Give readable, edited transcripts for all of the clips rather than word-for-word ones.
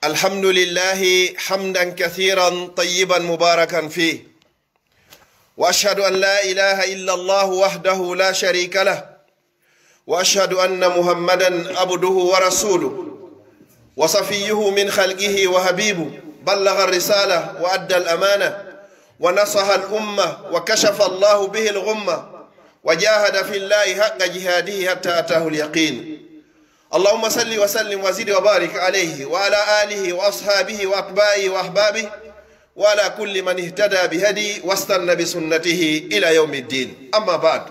الحمد لله حمدا كثيرا طيبا مباركا فيه، وأشهد أن لا إله إلا الله وحده لا شريك له، وأشهد أن محمدا عبده ورسوله وصفيه من خلقه وحبيبه، بلغ الرسالة وأدى الأمانة ونصح الأمة وكشف الله به الغمة وجاهد في الله حق جهاده حتى أتاه اليقين. اللهم صل وسلم وزد وبارك عليه وعلى آله وأصحابه وأتباعه وأحبابه وعلى كل من اهتدى بهدي واستنى بسنته إلى يوم الدين. أما بعد،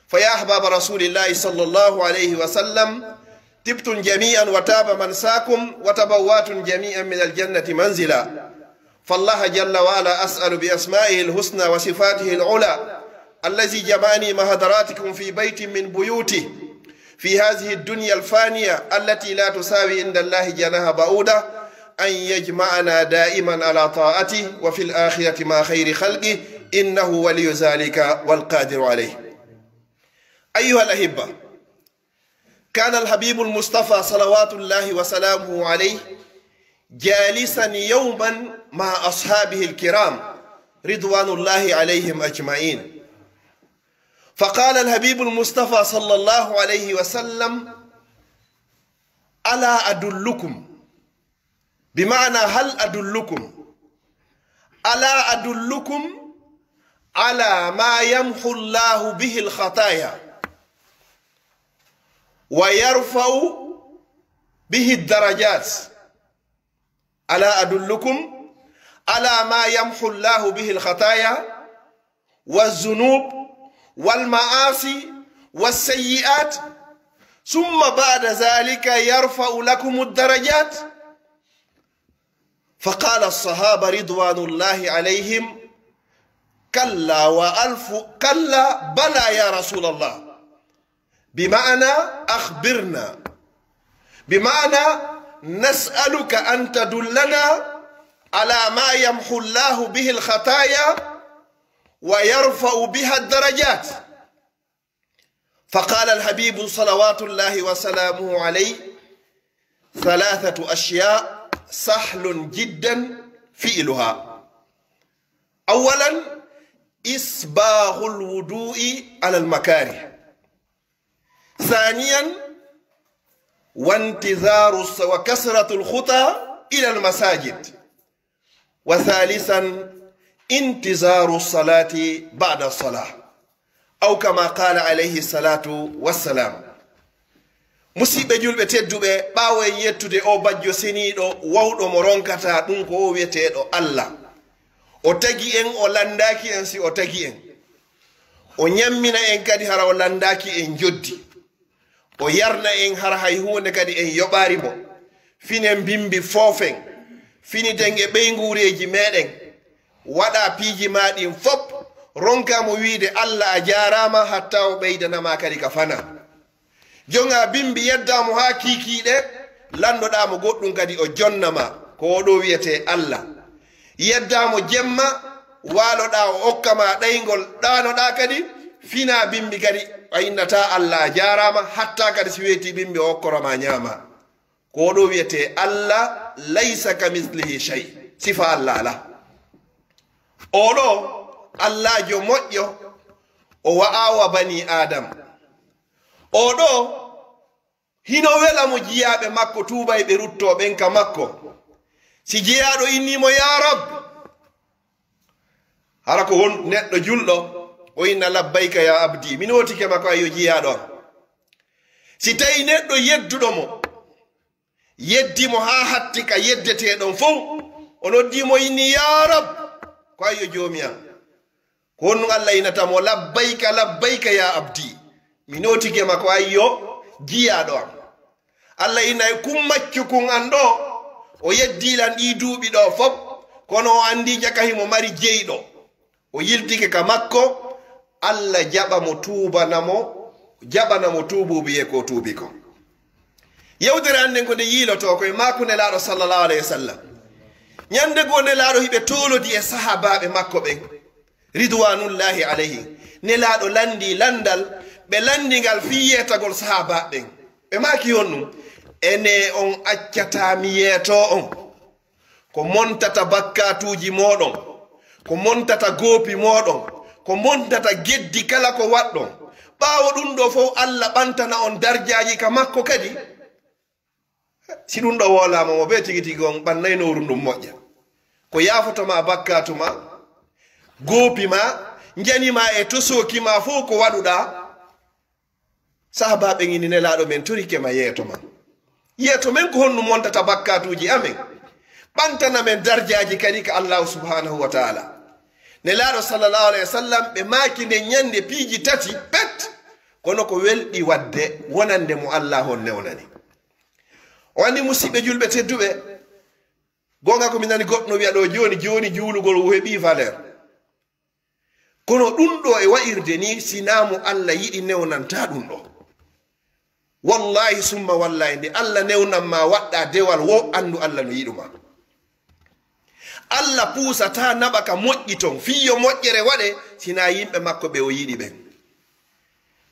فيا أحباب رسول الله صلى الله عليه وسلم، تبتم جميعا وتاب منساكم وتبواتم جميعا من الجنة منزلا. فالله جل وعلا أسأل بأسمائه الحسنى وصفاته العلى الذي جمعني مع حضراتكم في بيت من بيوته في هذه الدنيا الفانية التي لا تساوي عند الله جناح بعوضة، أن يجمعنا دائما على طاعته وفي الآخرة مع خير خلقه، إنه ولي ذلك والقادر عليه. أيها الأحبة، كان الحبيب المصطفى صلوات الله وسلامه عليه جالسا يوما مع أصحابه الكرام رضوان الله عليهم أجمعين، فقال الحبيب المصطفى صلى الله عليه وسلم: ألا أدلكم، بمعنى هل أدلكم، ألا أدلكم على ما يمحو الله به الخطايا ويرفع به الدرجات. ألا أدلكم على ما يمحو الله به الخطايا والذنوب والمعاصي والسيئات، ثم بعد ذلك يرفع لكم الدرجات. فقال الصحابة رضوان الله عليهم: كلا وألف كلا، بلى يا رسول الله، بمعنى أخبرنا، بمعنى نسألك أن تدلنا على ما يمحو الله به الخطايا ويرفع بها الدرجات. فقال الحبيب صلوات الله وسلامه عليه: ثلاثة أشياء سهل جدا فعلها. أولا، إسباغ الوضوء على المكاره. ثانيا، وانتظار وكثرة الخطى إلى المساجد. وثالثا، انتظار الصلاة بعد الصلاة، أو كما قال عليه الصلاة والسلام. musidɓe julɓe tedduɓe, ɓaawo en yettude o bajjo seniiɗo wawɗo mo ronkata ɗum ko o wiyeteeɗo Allah. O tagi en, o landaaki en si o tagi en, o ñammina en kadi hara o landaaki en joddi, o yarna en hara hay hunde kadi en yoɓaari mo, finen bimbi foofen, finiten e ɓeyguureeji meɗen, waɗa piiji maɗin fop, ronkamo wiide Allah a jarama hatta o ɓeydanama kadi ka fana. jonga bimbi yeddamo ha kikiɗe, landoɗamo goɗɗum kadi o jonnama ko oɗo wiyete Allah. yeddamo jemma, waloɗa o okkama ɗaygol ɗanoɗa kadi, fina bimbi kadi a innata Allah a jarama hatta kadi si weyti bimbi o okkoroma ñama. ko oɗo wiyete Allah laysa ka mislihi shay, sifa Allah ala. oɗo Allah jo moƴƴo, o wa'awa bani adam. oɗo hino wela mo jiyaɓe makko tuubay ɓe ruttoɓen ka makko. si jeyaɗo innimo ya rab, hara ko won neɗɗo julɗo o inna labbayka ya abdi, min wotike makko ayo jiyaɗo am. si tawi neɗɗo yedduɗo mo, yeddimo ha hatti ka yeddeteɗon fof, o noddimo inni ya rab, ko ayo joomi am. ko honnu Allah inatamo labbayka labbayka ya abdi, mi notike makko ayyo jiyaɗo am. Allah inay kum maccukun an ɗo o yeddilan ɗi duuɓi ɗo fop, kono o andi jakahimo mari jeyɗo, o yiltike ka makko. Allah jaɓamo tuubu biye ko tuubi ko. yewtere anden ko nde yiiloto koye makko nelaɗo sallallahu alayhi wa sallam. ñande goo nelaɗo hiɓe tolodi e sahabaɓe makko ɓen ridwanullahi alayhi. nelaɗo landi landal, ɓe landi ngal fi yetagol sahabaɓe ɓen. ɓe maki honnum ene on accata mi yeeto on ko montata bakkatuji moɗon ko montata goopi moɗon ko montata geddi kala ko waɗɗon ɓaawo ɗum ɗo fof Allah ɓantana on darjaji ka makko kadi si ɗum ɗo wolama mo be tigi tigi on ɓannaynoru ɗum moƴƴa ko yafotoma bakkatuma goopima janima e tosokima fof ko waɗuɗa sahabaɓe ini nelaɗo men torikema yeeto men ko honnu montata bakkatuji amen ɓantana men darjaji kadi ka allahu subhanahu wa taala nelaɗo sallallahu alayhi wa sallam ɓe maaki nde ñande piiji tati pet kono ko welɗi wadde wonande mo allah on newnani o andi musidɓe julɓe tedduɓe gonga ko mi nani goɗɗo wiya ɗo joni juulugol o heɓi valeur kono ɗum ɗo e wa'irde ni sinamo allah yiɗi newnanta ɗum ɗo wallahi summa wallahi nde allah newnanma waɗɗa dewal wo andu allah no yiɗuma allah puusata naɓa ka moƴƴi ton fiyo moƴƴere waɗe sina yimɓe makko ɓe o yiɗi ɓen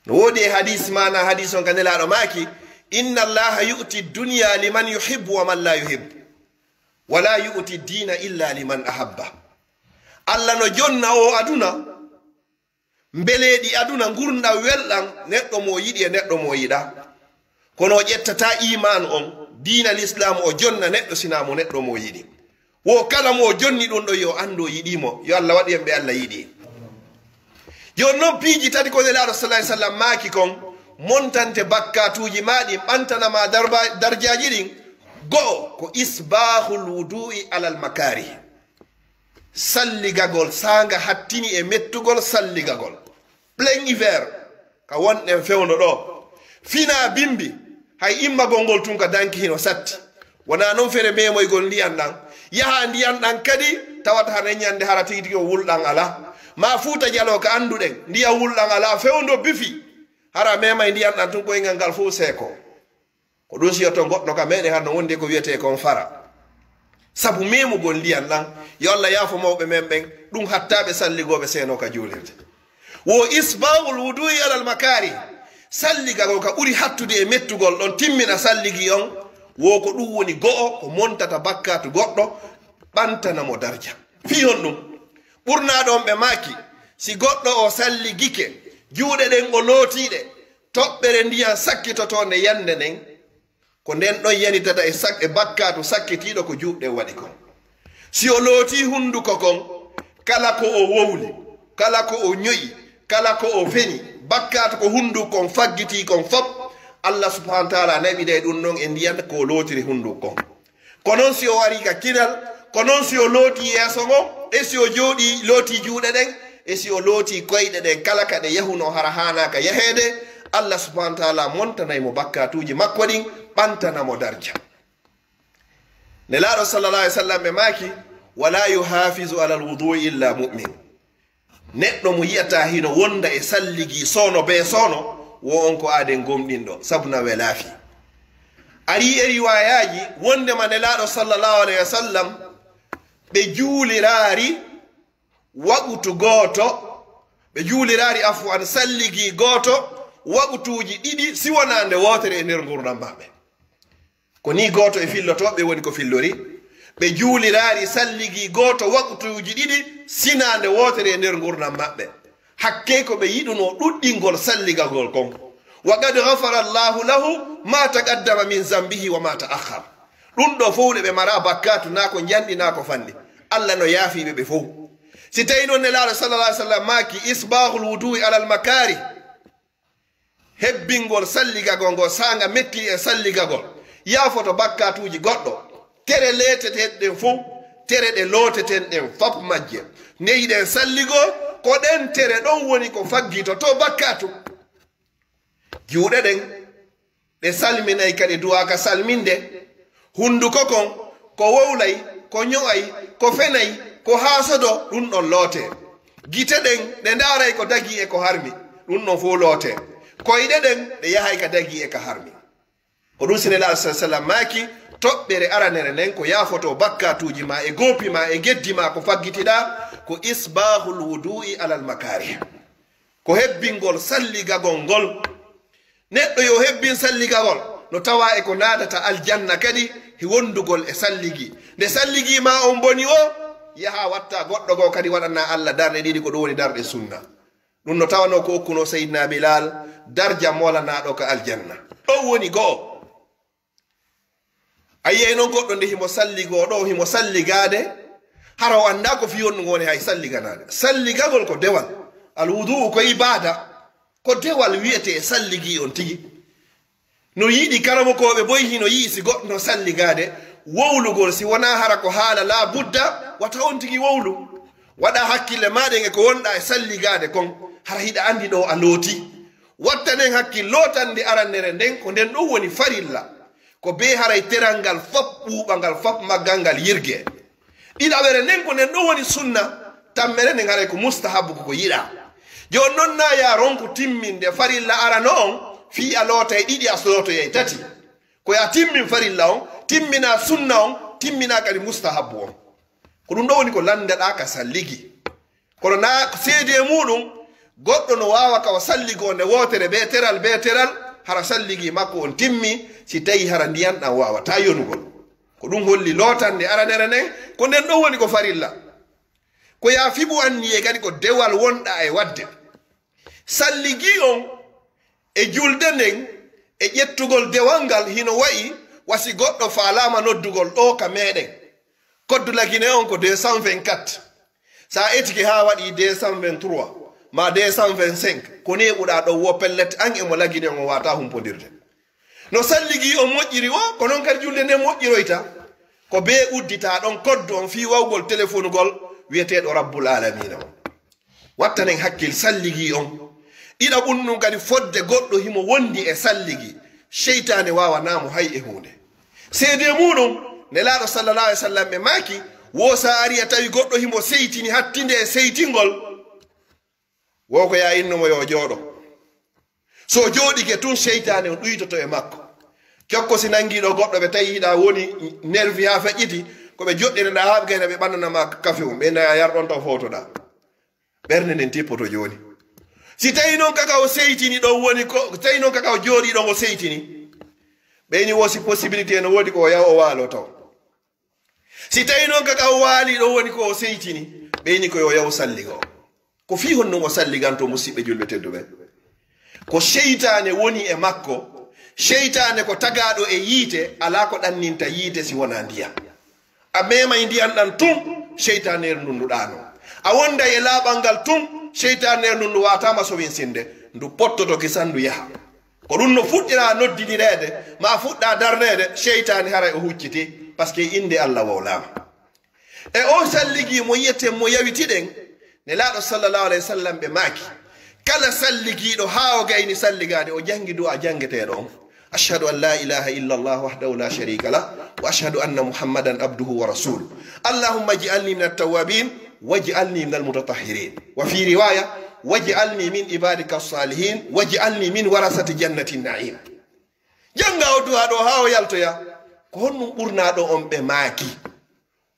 no woodi e hadis mana hadis on ka nelaɗo maaki inna allaha yu'ti dunya liman yuhibbu wa man la yuhibbu wala yu'ti dina illa liman ahabba allah no jonna o aduna mbeleɗi aduna gurda welɗam neɗɗo mo yiɗi e neɗɗo mo yiɗa kono o ƴettata iman on dina l'islam o jonna neɗɗo sinamo neɗɗo mo yiɗi wo kala mo jonni ɗum ɗo yo ando yiɗimo yo allah waɗi en ɓe allah yiɗi joni noon piiji tati ko nelaɗo sallah sallam maaki kon montante bakkatuji maɗi ɓantanama darjaji ɗin go'o ko isbahul wudu'i alal makari salligagol sanga hattini e mettugol salligagol plein hiver ka wonɗen fewno ɗo fina bimbi hay immagol ngol tun ka danki hino satti wona noon fere memoygol ndiyan ɗan yaha ndiyan ɗan kadi tawata hane ñande hara tigi tigi o wulɗan ala ma fuuta jalo ka anduɗen ndiyan wulɗan ala fewndo bifi hara memay ndiyan ɗan tun ɓoyngal ngal fof seeko ko ɗum siyoto goɗɗo ka meɗe har no wondi ko wiyete kon fara sabu memugol ndiyan ɗan yo allah yaafo mawɓe men ɓen ɗum hattaɓe salligoɓe seeno ka juulirde wo isbaul wudu'i alal makari salligagol ka ɓuri hattude e mettugol ɗon timmina salligi on wo ko ɗum woni go'o ko montata bakkatu goɗɗo ɓantanamo darja fi on ɗum ɓurna ɗon ɓe maaki si goɗɗo o salligike juuɗe ɗen o lootiɗe toɓɓere ndiyan sakkitoto nde yande nden ko nden ɗon yanitata e bakkatu sakkitiɗo ko juuɗe waɗi kon si o looti hunduko kon kala ko o wowli kala ko o ñoyi kala ko o feni bakkatu ko hunduko kon faggiti kon fop allah subhanahu wa taala naɓide ɗum ɗon e ndiyan ko lootiri hunduko kon ko noon si o wari ka kinal ko noon si o looti yeeso ngo e si o jooɗi looti juuɗe ɗen e si o looti koyɗe ɗen kala ka ɗe yahuno hara hanaka yaheede allah subhanahu wa taala montanaymo bakkatuji makko ɗin ɓantanamo darja nelaɗo sallallah alih w sallam ɓe maaki wala yuhafisu ala lwudu'i illa mu'min neɗɗo mo yiyata hino wonda e salligi sono be sono wo on ko aaden gomɗinɗo sabuna we laafi ari e riwayaji wondema nelaɗo sallallahu alayhi wa sallam ɓe juuliraari waɓutu gooto ɓe juuliraari afwan salligi gooto waɓutuji ɗiɗi siwonande wotere e nder gurdam maɓɓe ko ni gooto e fillotoɓe woni ko fillori ɓe juuliraari salligi gooto waɓutuji ɗiɗi sinande wotere e nder gurdam maɓɓe hakke ko ɓe yiɗuno ɗuɗɗingol salligagol kon wa qad ghafara allahu lahu ma taqaddama min zambihi wa ma ta'akhkhar ɗum ɗo fowɗe ɓe mara bakkatu na ko janɗi na ko fanni allah no yaafiɓe ɓe fof si tawi noon nelaɗo sallallah alih sallam maaki isbahul wudu'i alal makari hebbingol salligagol ngol sanga metti e salligagol yaafoto bakkatuji goɗɗo tere leeteten ɗen fof tere ɗe looteten ɗen fop majje neyiɗen salligo ko ɗen tere ɗon woni ko faggito to bakkatu juuɗe ɗen ɗe salminayi kadi duwaka salminde hunduko kon ko wowlay ko ño'ay ko fenayi ko haasodo ɗum ɗon loote gite ɗen ɗe ndaaray ko dagi e ko harmi ɗum ɗon fof loote koyɗe ɗen ɗe yahay ka dagi e ka harmi ko ɗum sinela sa sallam maaki toɓɓere aranere nden ko yaafoto bakkatuji ma e goopi ma e geddi ma ko faggitiɗa ko isbahul wudu'i alal makari ko hebbingol salligagol ngol neɗɗo yo hebbin salligagol no tawa e ko naadata aljanna kadi hi wondugol e salligi nde salligi ma on boni o yaha watta goɗɗo go kadi waɗanna Allah darɗe ɗiɗi ko ɗum woni darɗe sunna ɗum no tawano ko okkuno Seydina Bilal darja molanaɗo ka aljanna ɗon woni go'o ayyey noon goɗɗo nde himo salligo ɗo himo salligade hara o anda ko fiyon ɗum woni hay salliganade salligagol ko dewal alwudu ko ibada ko dewal wiyete salligi on tigi no yiɗi karamokoɓe boy hino yii si goɗɗo no salligade wowlugol si wona hara ko haala la budda wata on tigi wowlu waɗa hakkille maɗen e ko wonɗa e salligade kon hara hiɗa andi ɗo a looti wattanen hakkil lotande arannere nden ko nden ɗum woni farilla ko be haray teral ngal fop ɓuuɓa fop maggal ngal yirgue ɗiɗaɓere nden ko nden ɗum woni sunna tammere nden haray ko mustahabu koko yiɗa joni noon na ya ronko timminde farilla arano on fi a loota e ɗiɗi a lotoye tati ko ya timmin farilla on timmina sunna on timmina kadi mustahabu on ko ɗum ɗo woni ko landeɗa ka salligi kono na seede muɗum goɗɗo no wawa kawa salligo nde wotere be teral hara salligi makko on timmi si tawi hara ndiyan ɗan wawata yonugol ko ɗum holli lotande aranere nden ko nden ɗon woni ko farilla ko ya fiɓu anniye kadi ko dewal wonɗa e wadde salligi on e julde nden e ƴettugol dewal ngal hino wayi wasi goɗɗo falama noddugol ɗo ka meɗen koddu lagine on ko 224 sa etiki ha waɗi 223 ma 225 ko neɓuɗa ɗo wo pellet an emo lagine on wata humpodirde no salligi on moƴƴiri o ko noon kadi julde nden moƴƴiroyta ko be uddita ɗon koddu on fi wawgol téléphone gol wiyeteɗo rabbul alamina o wattanen hakkil salligi on ɗiɗa ɓunnum kadi fodde goɗɗo himo wondi e salligi cheytane wawanamo hay e hunde seede muɗum nelaɗo sallallah alih w sallam ɓe maki wo sa ari a tawi goɗɗo himo seytini hattinde e seytingol wo ko ya innumo yo jooɗo so jooɗike tun cheytane on ɗuytoto e makko kokko si nangiɗo goɗɗo ɓe tawi hiɗa woni nervi ha feƴƴiti koɓe joɗɗineɗa ha gayna ɓe ɓannanama kafe um ɓe naya yarɗon taw fowtoɗa ɓernde nden tippoto joni si tawi noon kaka o seytini ɗon woni ko tawi noon kaka o jooɗi ɗon o seytini ɓeyni wosi possibilité no woodi ko o yaha o waalo taw si tawi noon kaka o waali ɗon woni ko o seytini ɓeyni ko yo yahu salligo ko fi honno o salliganto musidɓe julɓe tedduɓe ko cheytane woni e makko cheytane ko tagaɗo e yiite ala ko ɗanninta yiite si wona ndiyam a memay ndiyam ɗan tun cheytanere ndunduɗano a wonda e laaɓal ngal tun cheytanere ndundu watama so winsinde ndu pottoto kisandu yaha ko ɗum no fuɗɗira noddinirede ma fuɗɗa darnede cheytane haray o hucciti par ce que inde Allah wowlama e o salligi mo yiyete mo yawitiɗen ne laaɗo sallallahu alayhi wa sallam ɓe maaki kala salligiɗo ha o gayni salligade o jangi du'a jangeteɗo on ashhadu an la ilaha illa allah wahdahu la sharika lah wa ashhadu anna muhammadan abduhu wa rasuluh allahumma ij'alni min at-tawwabin waj'alni min al-mutatahhirin wa fi riwaya waj'alni min ibadika as-salihin waj'alni min warasati jannati an-na'im janga o du'a ɗo ha o yaltoya ko honnum ɓurnaɗo on ɓe maaki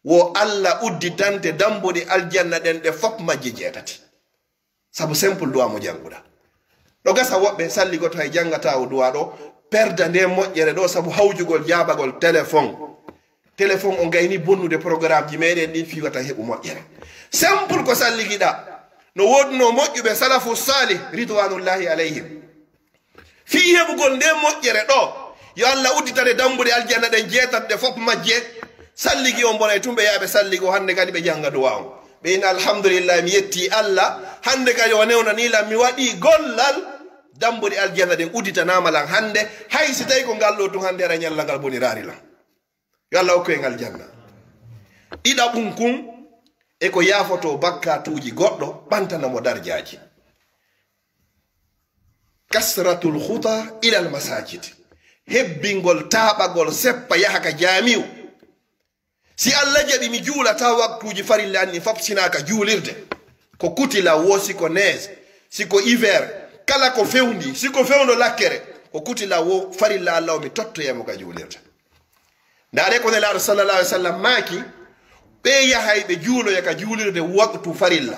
wo Allah udditante dambuɗe aljanna ɗen ɗe fop majje jeetati sabu simple duwa mo janguɗa ɗo gasa woɓɓe salligoto hay jangata o duwa ɗo perda nde moƴƴere ɗo sabu hawjugol jabagol téléphone o gayni bonnude programme ji meɗen ɗin fiwata heɓu moƴƴere simple ko salligiɗa no woduno moƴƴuɓe salafu salih ridwanullahi alayhim fi heɓugol nde moƴƴere ɗo yo Allah udditade dambuɗe aljanna ɗen jeetat ɗe fop majje salligi on bonay tumɓe yaaɓe salligo hande kadi ɓe janga duwa on ɓe ina alhamdulillah mi yetti Allah hande kadi o newnanilam mi waɗi gollal dambuɗe aljanna ɗen udditanamalan hande hay si tawi ko ngal ɗo tun hande ara ñalla ngal bonirarilan yo Allah hokku en aljanna ɗiɗa ɓunkun e ko yaafoto bakkatuji goɗɗo ɓantanamo darjaji kasratul khuta ila al masajid hebbingol taɓagol seppa yaha ka jamiu si Allah jaɓi mi juulata waktuji farille anni fop sinaka juulirde ko kutila wo siko neige siko hiver kala ko fewndi siko fewndo lakkere ko kutila wo farilla Allah o mi tottoyamo ka juulirde ndaare ko nelaɗo sallallahu alih w sallam maaki ɓe yahay ɓe juuloya ka juulirde waktu farilla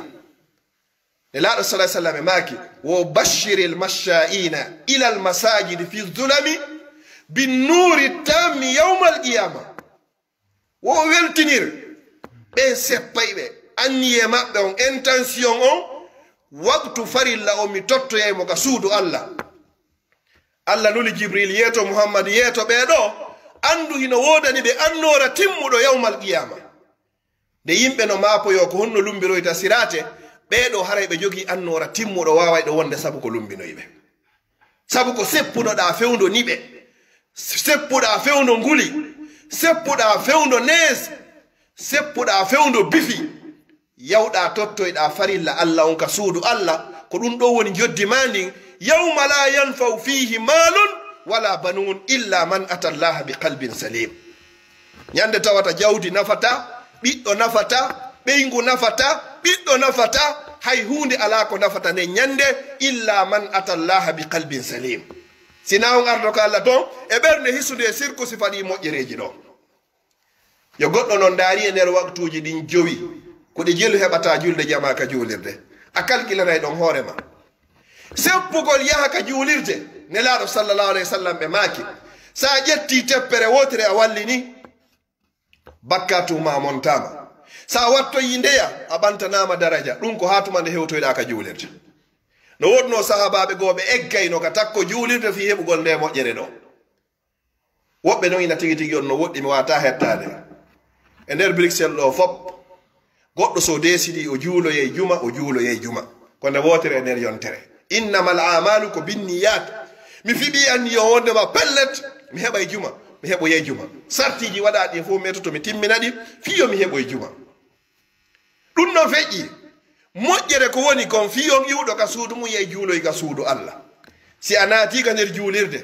nelaɗo sallah sallam e maaki wo bashiril mashaina ila al masajidi fi zulami بالنور التام يوم القيامة وويلتنير بين سبايبه أني مابدون intention وقت فريلا أو ميتوتو يا مكسودو الله Allah luli Jibril yeto Muhammad yeto ɓeɗo andu hino wodani ɓe annora timmuɗo yawmal qiyama nde yimɓe no maapoyo ko honno lumbiroyta sirate ɓeɗo haray ɓe jogi annora timmuɗo wawayɗo wonde sabu ko lumbinoyɓe sabu ko seppunoɗa fewndo niɓe seppuɗa fewndo nguli seppuɗa fewndo nees seppuɗa fewndo bifi yawɗa tottoyɗa farilla Allah on ka suudu Allah ko ɗum ɗo woni joddima ndin يوم لا ينفع فيه مال ولا بنون إلا من أتى الله بقلب سليم يند تواتا جاودي نفتا بيدو نفتا بينغو نفتا بيدو نفتا هاي هوندي علاكو نفتا نيند إلا من أتى الله بقلب سليم سيناون أردوك الله دون إبرن هسو دي سيركو سفادي موجريجي دون يغطو نون داري نير وقتوجي دين جوي كودي جيلو هبتا جولد جماكا جولرده أكال كلا نايدون هورما seppugol yaha ka juulirde nelaaɗo sallallahu alayhi wa sallam ɓe maaki sa ƴetti teppere wotere a wallini bakkatuma montama sa wattoyi ndeya a ɓantanama daraja ɗum ko hatuma nde hewtoyɗa ka juulirde no wonno sahabaɓe gooɓe eggayno ka takko juulirde fi heɓugol nde moƴƴere ɗo woɓɓe noon ina tigi tigi on no woɗɗi mi wata hettade e nder Bruxelles ɗo fop goɗɗo so desidi o juuloye juma o juuloye juma ko nde wotere e nder yontere innamal amalu ko binniyat mi fiɓi an yo wondema pellet mi heɓa e juma mi heɓoye juma sartiji waɗa ɗi fof metoto mi timmina ɗi fiyo mi heɓo e juma ɗum no feƴƴi moƴƴere ko woni kon fiyon iwɗo ka suudu mum ye juuloy ka suudu Allah si a naati ka nder juulirde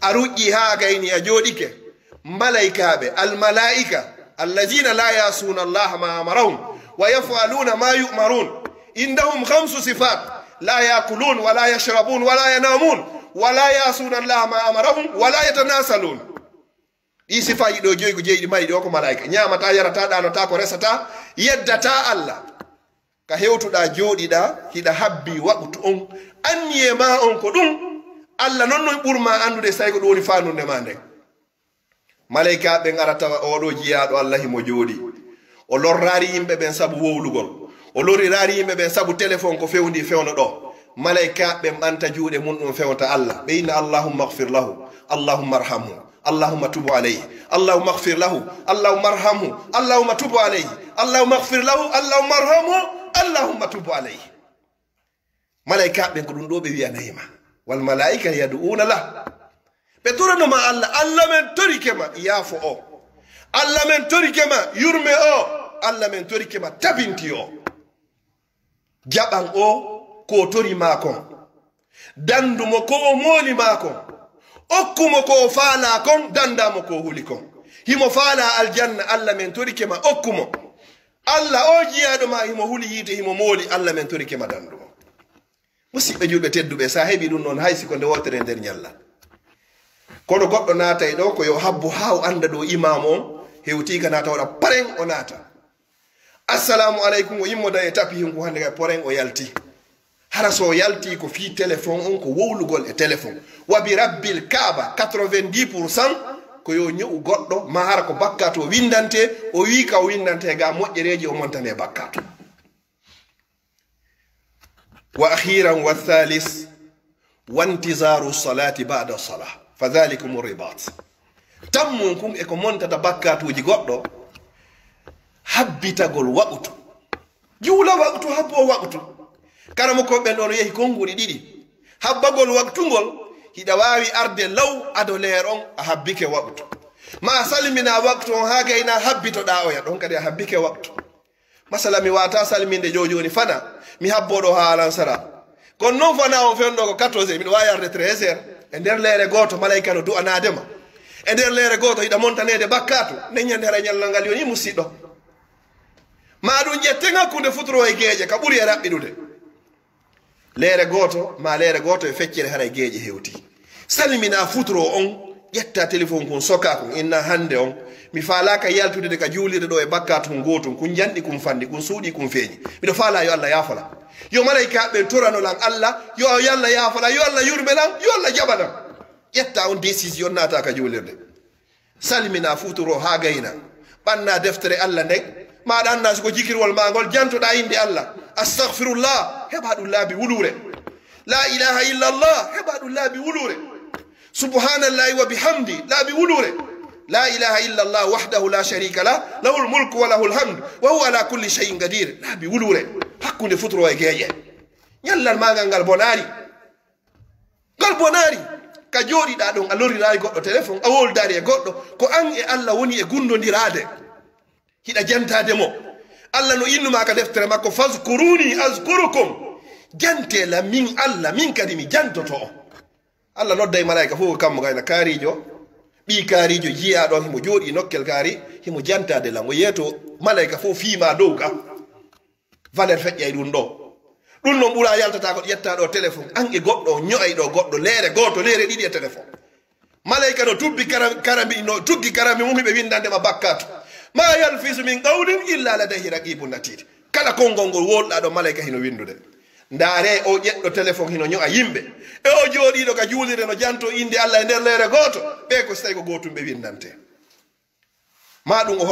a ruƴƴi ha gayni a jooɗike malaikaɓe almalaika allazina la yasuna allaha ma amarahum wa yafaluna ma yu'marun indahum 5 sifat لا يأكلون ولا يشربون ولا ينامون ولا يعصون الله ما أمرهم ولا يتناسلون ɗi sifaji ɗo joyi ko jeyiɗi mari ɗo ko malaika ñamata yarata ɗanota ko resata yeddata Allah ka hewtuɗa jooɗiɗa hiɗa habbi waqtu on anniye ma on ko ɗum Allah non non ɓurma andude say ko ɗum woni fanunde ma nden malaika ɓen ara tawa oɗo jiyaɗo Allah himo jooɗi o lorrari yimɓe ɓen saabu wowlugol o lorirari yimɓe ɓen sabu téléphone ko fewndi fewno ɗo malaika ɓen ɓanta juuɗe mum ɗum fewta Allah ɓe inna allahumma ighfir lahu allahumma arhamhu allahumma tubu alayhi allahumma ighfir lahu allahumma arhamhu allahumma tubu alayhi allahumma ighfir lahu allahumma arhamhu allahumma tubu alayhi malaika ɓen ko ɗum ɗo ɓe wiyanayima wal malaika yadu'una lah ɓe toranoma Allah Allah men torikema yaafo o Allah men torikema yurme o Allah men torikema tabinti o jaɓan o ko tori makon dandumo ko o mooli makon okkumo ko o faala kon dandamo ko huli kon himo faala aljanna Allah men torikema okkumo Allah o jiyaɗo ma himo huli yiite himo mooli Allah men torikema dandumo musidɓe julɓe tedduɓe sa heɓi ɗum noon haysi ko nde wotere nder ñalla kono goɗɗo naatay ɗo ko yo habbo haw anda ɗo imam on hewtika naata waɗa paren o naata assalamu aleykum o yimmoda e tapi hinko hande kay poren o yalti hara so yalti ko fi téléphone on ko wowlugol e téléphone wabi rabbil kaaba 90% ko yo ñe'u goɗɗo ma hara ko bakkato windante o wi ka o windante ga moƴƴereji o montane bakkato wa akhiran wa thalis wantizaru salati ba'da salah fadhalikum ribat tammun kum e ko montata bakkatuji goɗɗo habbitagol waqtu juula waqtu habbo waqtu karamo ko ɓen ɗon yehi konnguri ɗiɗi habbagol waqtungol hiɗa wawi arde law ado leer on a habbike waqtu ma salmina waqtu on ha gayna habbitoɗa oya ɗon kadi a habbike waqtu masala mi wata salminde joni fana mi habboɗo ha alansara kono noon fana on fenɗo ko 14 miɗo wawi arde 13 e nder leere goto malaika no du'anadema e nder leere goto hiɗa montanede bakkatu neññande hara ñallal ngal yoni musidɗo ma ɗum ƴetten hakkude futuro e geeƴe ka ɓuri e raɓɓiɗude leere goto ma leere goto e feccere hara e geeƴe hewti salmina futuro on ƴetta téléphone kun soka kun inna hande on mi faalaka yaltude de ka juulirde ɗo e bakkatu kun gotum kun janɗi kun fandi kun suuɗi kun feeñi miɗo faala yo Allah yaafala yo malaika ɓe toranolan Allah yo Allah yaafala yo Allah yurmelan yo Allah jaɓanan ƴetta on décision naata ka julirde salmina futuro ha gayna ɓanna deftere Allah nden maɗa anna siko jikirwol magol jantoɗa inde Allah astaghfirullah heɓa ɗum laabi wulure la ilaha illallah heɓa ɗum laabi wulure subhanallahi wa bihamdi laabi wulure la ilaha illallah wahdahu la sharika la lahul mulku wa lahul hamd wa huwa ala kulli shay'in qadir laabi wulure hakkunde futuro e geeƴe ñallal magal ngal bonari ka jooɗiɗa ɗon a lorirayi goɗɗo téléphone a woldari e goɗɗo ko an e Allah woni e gundodirade hiɗa jantade mo Allah no innuma ka deftere makko fazkuruni azkurukum jantela min Allah min kadi mi jantoto on Allah nodda e malaika fof ko kammo gayna kaarijo ɓi kaarijo jiya ɗon himo jooɗi nokkel kaari himo jantade lam o yeeto malaika fof fiima dow ka valeur feƴƴay ɗum ɗo ɗum noon ɓura yaltata ko ƴetta ɗo téléphone an e goɗɗo ño'ay ɗo goɗɗo leere goto leere ɗiɗi e téléphone malaika no tuggi karami mum ɓe windandema bakkatu ma yalfisu min qawlin illa ladayhi raqibun atid kala konngol ngol wolɗa ɗo malaika hino windude ndaare o ƴeɗɗo téléphone hino ño'a yimɓe e o jooɗiɗo ka juulire no janto inde Allah e nder leere goto ɓe ko so tawi ko gotum ɓe windante ma ɗum o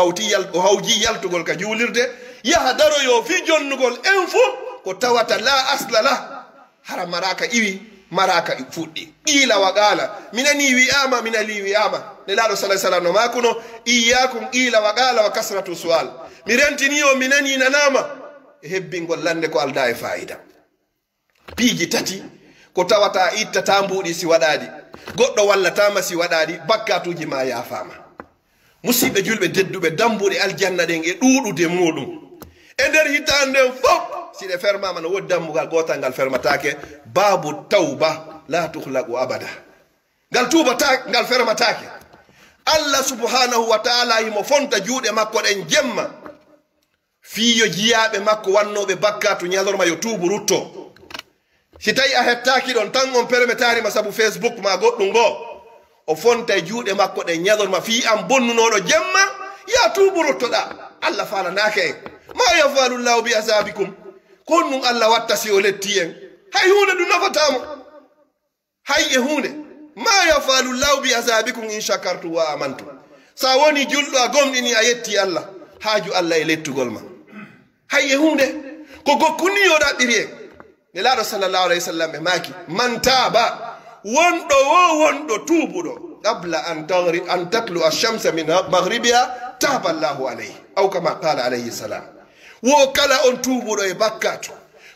hawji yaltugol ka juulirde yaha daroyo fi jonnugol info ko tawata la asla la hara maraka iwi maraka fuɗɗi qila wa qala minani wi'ama minali wi'ama nelaɗo salah sallam no makuno iyakum qila wa qala wa kasratu sual mi rentini o minani nanama e hebbingol lande ko alda e fayida piiji tati ko tawata ittata mbuɗi si waɗaɗi goɗɗo wallatama si waɗaɗi bakkatuji ma yafama musidɓe julɓe dedduɓe dambuɗe aljanna ɗen e ɗuɗude muɗum e nder hitande nden fof siɗe fermama no wodi dambugal gotal ngal fermatake babu tawba la tuhlaqu abada ngal tubata ngal fermatake Allah subhanahu wa ta'ala himo fonta juuɗe makko ɗen jemma fiyo jiyaɓe makko wannoɓe bakkatu ñalorma yo tuubu rutto si tawi a hettaki ɗon tan on permetarima saabu Facebook ma goɗɗum ngo o fonta juuɗe makko ɗen ñalorma fi an bonnunoɗo jemma ya tuubu ruttoɗa Allah falanake en ma yafalu llahu bi azabikum ko nun Allah watta si o letti en hay hunde ɗum nafatamo hay e hunde ma yafalu llahu bi azabikum in shakartu wa amantu sa woni julɗo a gomɗini a yetti Allah haaju Allah e lettugol ma hay e hunde ko gokkuni yo ɗaɓɓiri en nelaɗo sallallahu alayhi wa sallam e maki man taba wonɗo tubuɗo qabla an tatlu ash-shamsa min maghribiha taba Allahu alayhi aw kama qala alayhi salam wo kala on tubuɗo e bakkatu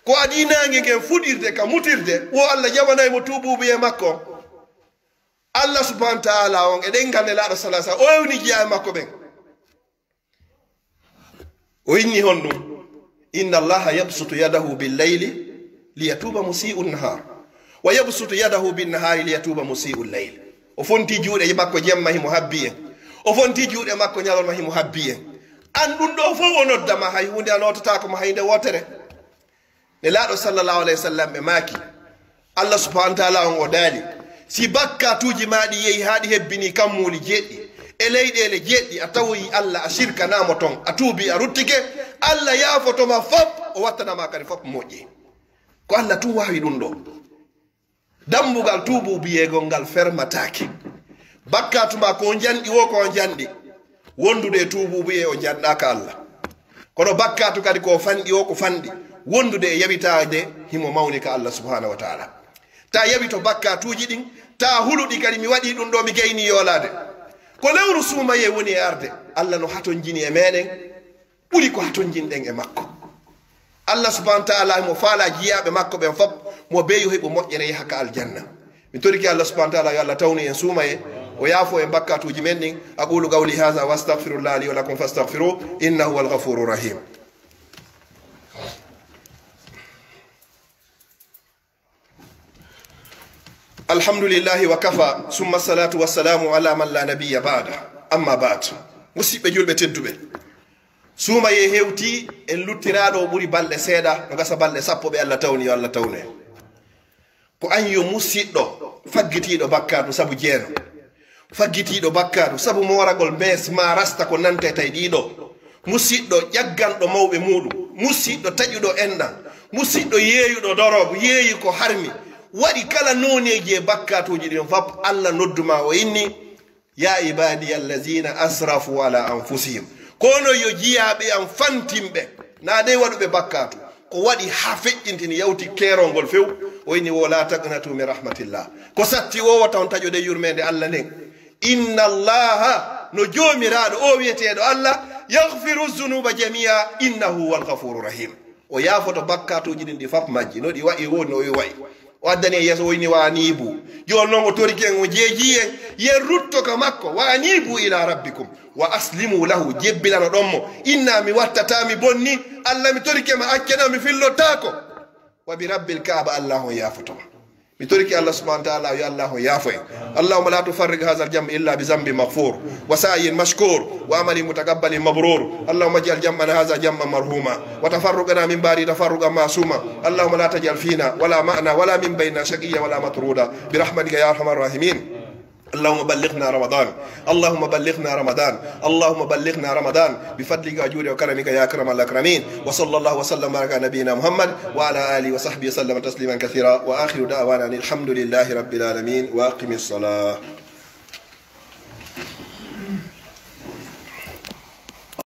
ko adinange ngen fuɗirde ka mutirde wo Allah jaɓanayi mo tubuɓe e makko Allah subhanahu wa ta'ala on e ɗengal nelaɗo salah sallam o ewni jiya e makko ɓen o inni hon ɗum inna allaha yabsutu yadahu billayli liyatuba musi'u nahar wa yabsutu yadahu binnahari liyatuba musi'u llayl o fonti juuɗe makko jemma himo habbi en o fonti juuɗe makko ñalolma himo habbi en an ɗum ɗo fof o noddama hay hunde a notata komo hayde wotere ne laaɗo sallallahu alayhi wa sallam ɓe maaki Allah subhanahu wa ta'ala on o daali si bakkatuji maɗi yehi haɗi hebbini kammuli jeɗɗi e leyɗele jeɗɗi a tawoyi Allah a shirkanamo ton a tuubi a ruttike Allah yaafotoma fof o wattanama kadi fof moƴƴi ko Allah tun wawi ɗum ɗo dambugal tuubu biyegol ngal fermatake bakkatuma ko janɗi wo ko janɗi wondude tuubu biye o janɗaka Allah kono bakkatu kadi ko fanɗi o ko fanɗi wondude e yawitade himo mawni ka Allah subhanahu wa ta'ala ta yawito bakkatuji ɗin ta huluɗi kadi mi waɗi ɗum ɗo mi gayni yolade ko lewru suumaye woni e arde Allah no haton jini e meɗen ɓuri ko haton jinɗen e makko Allah subhanahu wa ta'ala mo faala jiyaɓe makko ɓen fop mo beeyo heɓo moƴƴere yaha ka aljanna mi toriki Allah subhanahu wa ta'ala yo Allah tawni en suumaye o yaafo en bakkatuji men ɗin aqulu qawli hadha wa astaghfirullah li wa lakum fastaghfiruhu innahu huwal ghafurur rahim alhamdulillahi wa kafa summa salatu wassalamu ala man la nabiyya ba'da amma ba'd musidɓe julɓe tedduɓe suumaye hewti en luttiraɗo ɓuri balɗe seeɗa no gasa balɗe sappo ɓe Allah tawni yo Allah tawne ko an yo musidɗo faggitiɗo bakkatu saabu jeeno faggitiɗo bakkatu saabu moragol bees ma rasta ko nante tay ɗiɗo musidɗo ƴagganɗo mawɓe muɗum musidɗo taƴuɗo enɗan musidɗo yeeyuɗo dorobo yeeyi ko harmi waɗi kala noneji bakkatuji ɗin fap allah nodduma o inni ya ibadi allazina asrafu ala anfusihim kono yo jiyaɓe an fantimɓe na dey waɗuɓe bakkatu ko waɗi ha feƴƴintini yawti kerol ngol few o inni wola tagnatu min rahmatillah ko satti wowo taw taƴode yurmede allah nden inna allaha no jomiraɗo o wiyeteɗo allah yahfiru zunuba jamia innahu huwa alghafuru rahim o yaafoto bakkatuji ɗin ɗi fap majji no ɗi waɗi woni o wayi o addani e yeeso woyni wanibu joni noon o toriki en o jeeji en yen rutto ka makko wanibu ila rabbikum wa aslimu lahu jebbilano ɗonmo inna mi wattatami bonni allah mi torikema accana mi fillottako wa bi rabbil kaaba allah on yaafotoma mi toriki allah subhanahu wa taala yo allah on yaafo en allahuma la tufarrig hadha aljam illa bi zambi maghfur wa sa'yin mashkur wa amali mutakabbalin mabrur allahuma ij'al jam'ana hadha jam'an marhuma wa tafarruqana min ba'di tafarruqan ma'suma allahuma la taj'al fina wala ma'na wala min baynina shaqiyya wala matruda bi rahmatika ya arhamar rahimin اللهم بلغنا رمضان اللهم بلغنا رمضان اللهم بلغنا رمضان بفضلك وجودك وكرمك يا اكرم الاكرمين وصلى الله وسلم على نبينا محمد وعلى اله وصحبه وسلم تسليما كثيرا واخر دعوانا الحمد لله رب العالمين واقم الصلاه